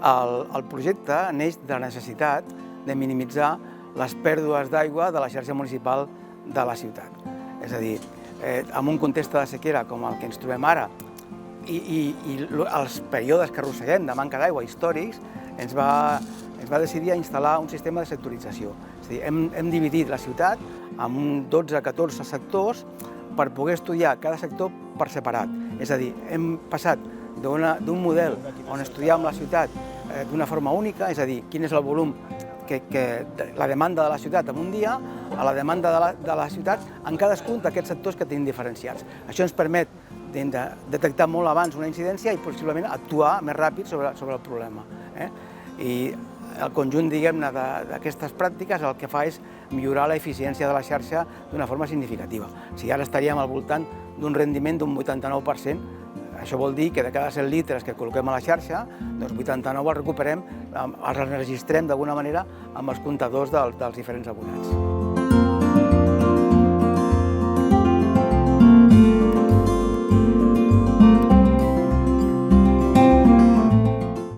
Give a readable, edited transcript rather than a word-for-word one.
El projecte neix de la necessitat de minimitzar les pèrdues d'aigua de la xarxa municipal de la ciutat. És a dir, en un context de sequera com el que ens trobem ara i els períodes que arrosseguem de manca d'aigua històrics, ens va decidir a instal·lar un sistema de sectorització. És a dir, hem dividit la ciutat en 12-14 sectors per poder estudiar cada sector per separat. És a dir, hem passat d'un model on estudiàvem la ciutat d'una forma única, és a dir, quin és el volum la demanda de la ciutat en un dia, a la demanda de la ciutat en cadascun d'aquests sectors que tenim diferenciats. Això ens permet detectar molt abans una incidència i possiblement actuar més ràpid sobre el problema. I el conjunt, diguem-ne, d'aquestes pràctiques el que fa és millorar l'eficiència de la xarxa d'una forma significativa. Si ara estaríem al voltant d'un rendiment d'un 89%, això vol dir que de cada 100 litres que col·loquem a la xarxa, doncs 89 els recuperem, els registrem d'alguna manera amb els comptadors dels diferents abonats.